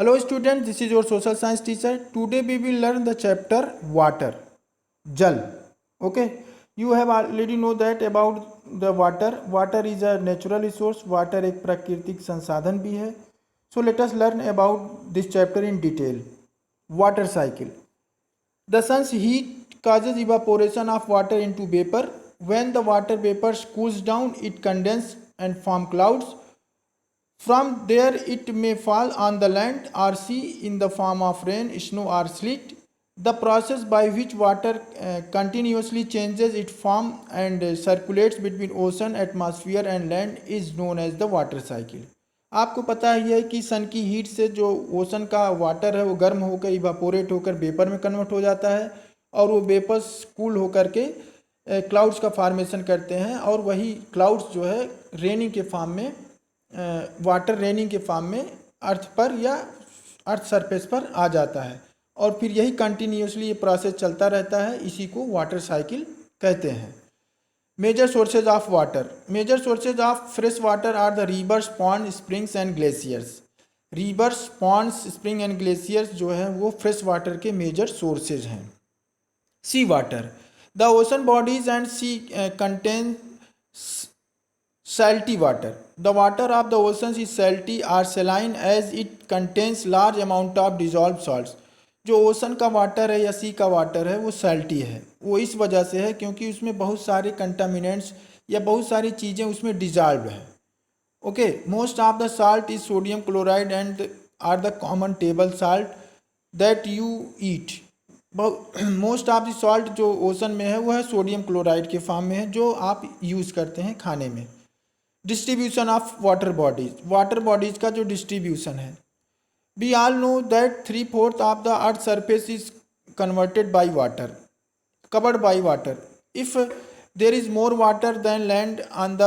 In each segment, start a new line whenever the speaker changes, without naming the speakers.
Hello students, this is your social science teacher. Today we will learn the chapter water, Jal. Okay, you have already know that about the water. Water is a natural resource. Water एक प्राकृतिक संसाधन भी है. So let us learn about this chapter in detail. Water cycle. The sun's heat causes evaporation of water into vapor. When the water vapor cools down, it condenses and form clouds. From there, it may fall on the land or sea in the form of rain, snow, or sleet. The process by which water continuously changes its form and circulates between ocean, atmosphere, and land is known as the water cycle. आपको पता ही है कि सन की heat से जो ocean का water है वो गर्म होकर इवापोरेट होकर वेपर में कन्वर्ट हो जाता है और वो वेपर्स कूल होकर के क्लाउड्स का फॉर्मेशन करते हैं और वही क्लाउड्स जो है रेनिंग के फॉर्म में वाटर रेनिंग के फॉर्म में अर्थ पर या अर्थ सरफेस पर आ जाता है और फिर यही कंटिन्यूसली ये प्रोसेस चलता रहता है. इसी को वाटर साइकिल कहते हैं. Major sources of water. Major sources of fresh water are the rivers, pond, springs and glaciers. Rivers, ponds, spring and glaciers जो है वो फ्रेश वाटर के मेजर सोर्सेज हैं. Sea water. The ocean bodies and sea contain salty water. The water of the oceans is salty or saline as it contains large amount of dissolved salts. जो ocean का water है या सी का water है वो सैल्टी है. वो इस वजह से है क्योंकि उसमें बहुत सारे कंटामिनेंट्स या बहुत सारी चीज़ें उसमें डिजॉल्व हैं. Okay, most of the salt is sodium chloride and are the common table salt that you eat. Most of the salt जो ओशन में है वो है सोडियम क्लोराइड के फॉर्म में है जो आप यूज़ करते हैं खाने में. Distribution of water bodies. Water bodies का जो डिस्ट्रीब्यूशन है, we all know that 3/4 of the earth surface is converted by water, covered by water. If there is more water than land on the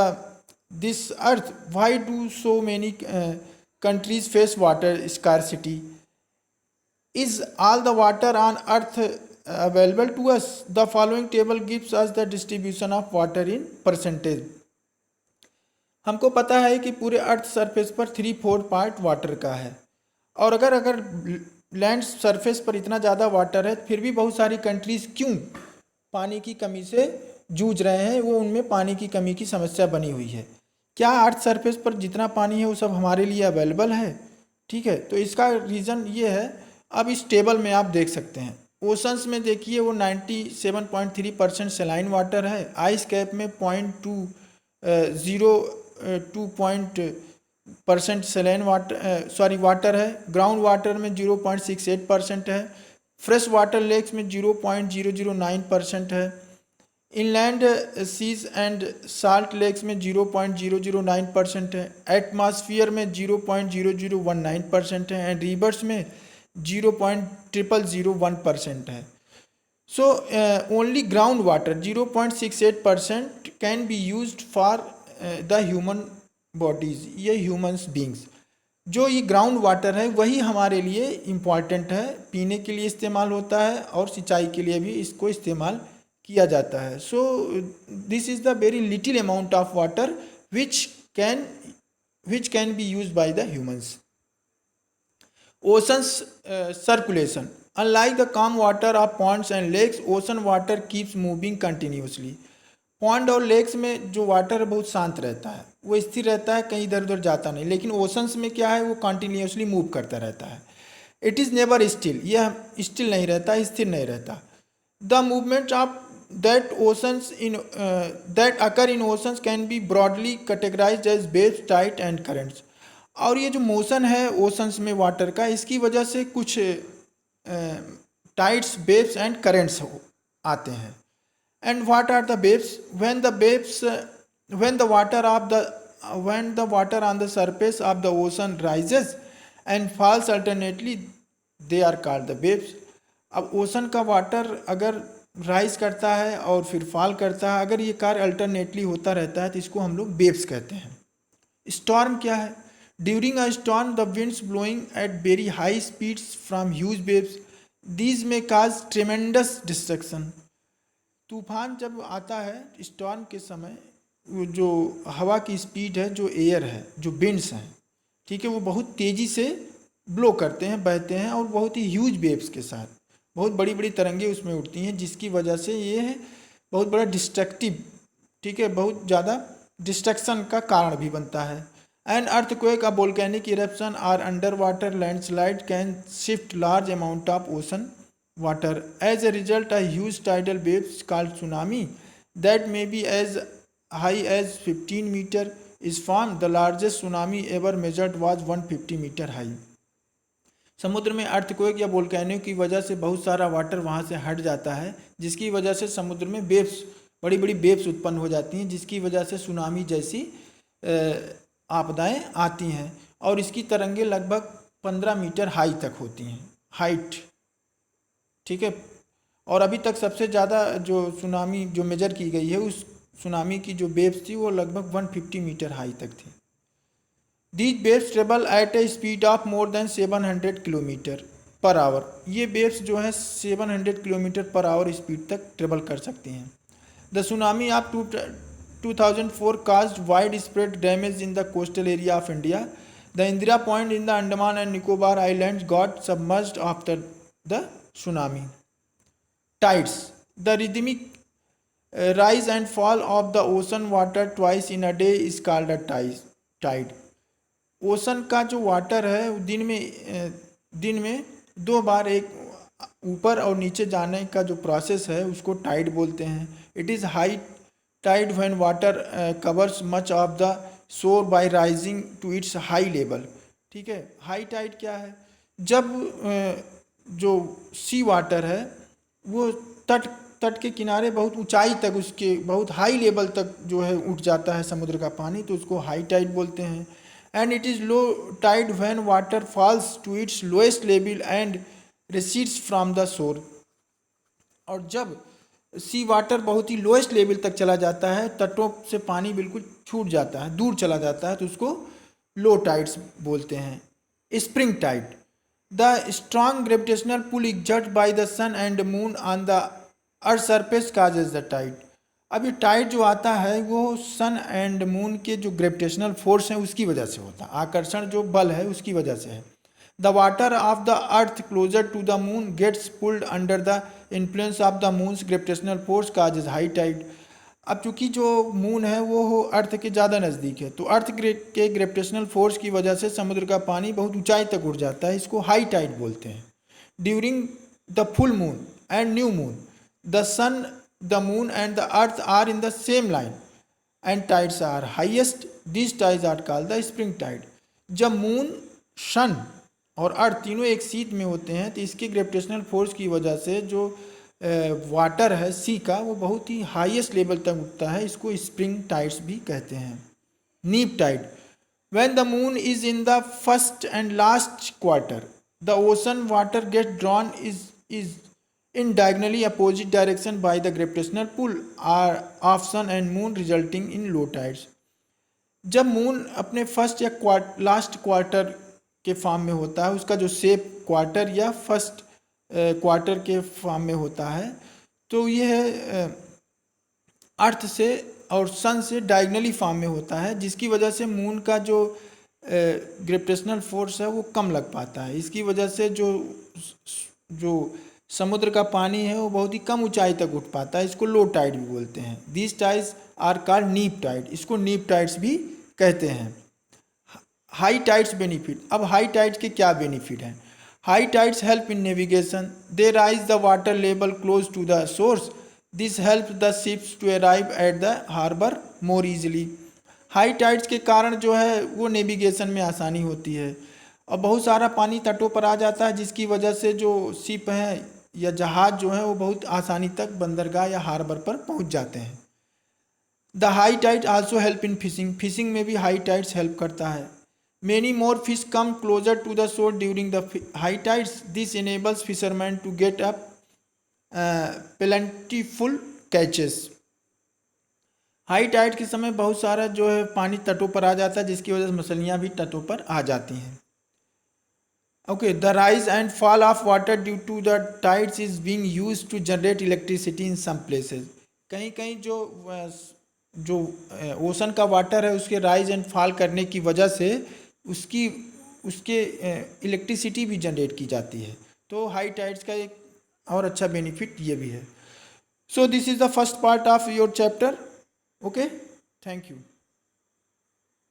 this earth, why do so many countries face water scarcity? Is all the water on earth available to us? The following table gives us the distribution of water in percentage. हमको पता है कि पूरे earth surface पर 3/4 part water का है और अगर लैंड सरफेस पर इतना ज़्यादा वाटर है फिर भी बहुत सारी कंट्रीज़ क्यों पानी की कमी से जूझ रहे हैं, वो उनमें पानी की कमी की समस्या बनी हुई है. क्या अर्थ सरफेस पर जितना पानी है वो सब हमारे लिए अवेलेबल है? ठीक है, तो इसका रीज़न ये है. अब इस टेबल में आप देख सकते हैं ओशंस में देखिए वो 97.3% सेलाइन वाटर है. आइस कैप में 0.02% सेलेन वाटर है. ग्राउंड वाटर में 0.68% है. फ्रेश वाटर लेक्स में 0.009% है. Inland seas and salt lakes में 0.009% है. एटमॉस्फेयर में 0.0019% है एंड रिवर्स में 0.0001% है. So only groundwater 0.68% can be used for the human bodies, ये ह्यूमन्स बींग्स. जो ये ग्राउंड वाटर है वही हमारे लिए इम्पॉर्टेंट है, पीने के लिए इस्तेमाल होता है और सिंचाई के लिए भी इसको इस्तेमाल किया जाता है. So this is the very little amount of water which can be use by the humans. Ocean's circulation. Unlike the calm water of ponds and lakes, ocean water keeps moving continuously. Pond और lakes में जो water बहुत शांत रहता है, वो स्थिर रहता है, कहीं इधर उधर जाता नहीं. लेकिन ओशंस में क्या है, वो कंटिन्यूसली मूव करता रहता है. इट इज़ नेवर स्टिल, यह स्टिल नहीं रहता, स्थिर नहीं रहता. The movement of that oceans in that occur in oceans can be broadly categorised as waves, tide and currents. और ये जो मोशन है ओशंस में वाटर का, इसकी वजह से कुछ टाइड्स, वेव्स एंड करेंट्स आते हैं. And what are the waves? When the water on the surface of the ocean rises and falls alternately, they are called the waves. अब ओशन का वाटर अगर राइज करता है और फिर फॉल करता है, अगर ये कार्य अल्टरनेटली होता रहता है तो इसको हम लोग वेव्स कहते हैं. स्टॉर्म क्या है? During a storm, the winds blowing at very high speeds from huge waves. These may cause tremendous destruction. तूफान जब आता है स्टॉर्म के समय, जो हवा की स्पीड है, जो एयर है, जो विंड्स हैं, ठीक है, वो बहुत तेज़ी से ब्लो करते हैं, बहते हैं, और बहुत ही ह्यूज वेव्स के साथ बहुत बड़ी बड़ी तरंगे उसमें उठती हैं, जिसकी वजह से ये बहुत बड़ा डिस्ट्रक्टिव, ठीक है, बहुत ज़्यादा डिस्ट्रक्शन का कारण भी बनता है। An earthquake, a volcanic eruption or under water landslide can shift large amount of ocean water as a result a huge tidal waves called tsunami that may be as high as 15 metre is form. The largest tsunami ever measured was 150 metre high. समुद्र में earthquake या volcano की वजह से बहुत सारा water वहाँ से हट जाता है, जिसकी वजह से समुद्र में वेव्स, बड़ी बड़ी वेव्स उत्पन्न हो जाती हैं, जिसकी वजह से सुनामी जैसी आपदाएं आती हैं, और इसकी तरंगे लगभग 15 मीटर हाई तक होती हैं, हाइट, ठीक है। और अभी तक सबसे ज़्यादा जो सुनामी जो मेजर की गई है, उस सुनामी की जो वेव्स थी वो लगभग 150 मीटर हाई तक थी। These waves travel eight A speed of more than 700 kilometre per hour. ये वेव्स जो है 700 किलोमीटर पर आवर स्पीड तक ट्रेवल कर सकती हैं। The tsunami of 2004 caused widespread damage in the coastal area of India. The Indira Point in the Andaman and Nicobar Islands got submerged after the tsunami. Tides. The rhythmic rise and fall of the ocean water twice in a day is called a tide. Ocean का जो water है वो दिन में 2 बार एक ऊपर और नीचे जाने का जो प्रोसेस है उसको टाइड बोलते हैं। It is high tide when water covers much of the shore by rising to its high level, ठीक है। हाई टाइड क्या है? जब जो सी वाटर है वो तट के किनारे बहुत ऊंचाई तक, उसके बहुत हाई लेवल तक जो है उठ जाता है समुद्र का पानी, तो उसको हाई टाइड बोलते हैं। And it is low tide when water falls to its lowest level and recedes from the shore. और जब सी वाटर बहुत ही लोएस्ट लेवल तक चला जाता है, तटों से पानी बिल्कुल छूट जाता है, दूर चला जाता है, तो उसको लो टाइड्स बोलते हैं। Spring tide, the strong gravitational pull exerted by the sun and moon on the earth surface causes the tide. अब ये टाइड जो आता है वो सन एंड मून के जो ग्रेविटेशनल फोर्स हैं उसकी वजह से होता है, आकर्षण जो बल है उसकी वजह से है। The water of the earth closer to the moon gets pulled under the influence of the moon's gravitational force causes high tide. अब चूंकि जो मून है वो अर्थ के ज़्यादा नज़दीक है, तो अर्थ के ग्रेविटेशनल फोर्स की वजह से समुद्र का पानी बहुत ऊंचाई तक उठ जाता है, इसको हाई टाइड बोलते हैं। During the full moon and new moon the sun, the moon and the earth are in the same line and tides are highest. These tides are called the spring tide. जब moon, सन और अर्थ तीनों एक सीध में होते हैं तो इसके ग्रेविटेशनल फोर्स की वजह से जो वाटर है सी का वो बहुत ही हाईएस्ट लेवल तक उठता है, इसको स्प्रिंग टाइड्स भी कहते हैं। नीप Tide, when the moon is in the first and last quarter the ocean water gets drawn is in diagonally opposite direction by the gravitational pull of sun and moon resulting in low tides। जब moon अपने first या last quarter के form में होता है, उसका जो shape quarter या फर्स्ट क्वार्टर के फॉर्म में होता है, तो यह अर्थ से और सन से डायगनली फॉर्म में होता है, जिसकी वजह से मून का जो ग्रेविटेशनल फोर्स है वो कम लग पाता है। इसकी वजह से जो समुद्र का पानी है वो बहुत ही कम ऊंचाई तक उठ पाता है, इसको लो टाइड भी बोलते हैं। These tides are called neap tide, इसको नीप टाइड्स भी कहते हैं। हाई टाइड्स बेनिफिट, अब हाई टाइड्स के क्या बेनिफिट हैं? High tides help in navigation, they raise the water level close to the source, this help the ships to arrive at the harbour more easily. High tides के कारण जो है वो navigation में आसानी होती है, और बहुत सारा पानी तटों पर आ जाता है, जिसकी वजह से जो शिप हैं या जहाज़ जो है वो बहुत आसानी तक बंदरगाह या हार्बर पर पहुंच जाते हैं। The high tide also help in fishing, fishing में भी हाई टाइड्स हेल्प करता है। Many more fish come closer to the shore during the high tides, this enables fisherman to get up plentiful catches. High tide के समय बहुत सारा जो है पानी तटों पर आ जाता है, जिसकी वजह से मछलियाँ भी तटों पर आ जाती हैं। Okay, the rise and fall of water due to the tides is being used to generate electricity in some places. कहीं कहीं जो ओशन का वाटर है उसके राइज एंड फॉल करने की वजह से उसकी उसके इलेक्ट्रिसिटी भी जनरेट की जाती है। तो हाई टाइड्स का एक और अच्छा बेनिफिट ये भी है। So this is the first part of your chapter. Okay, thank you.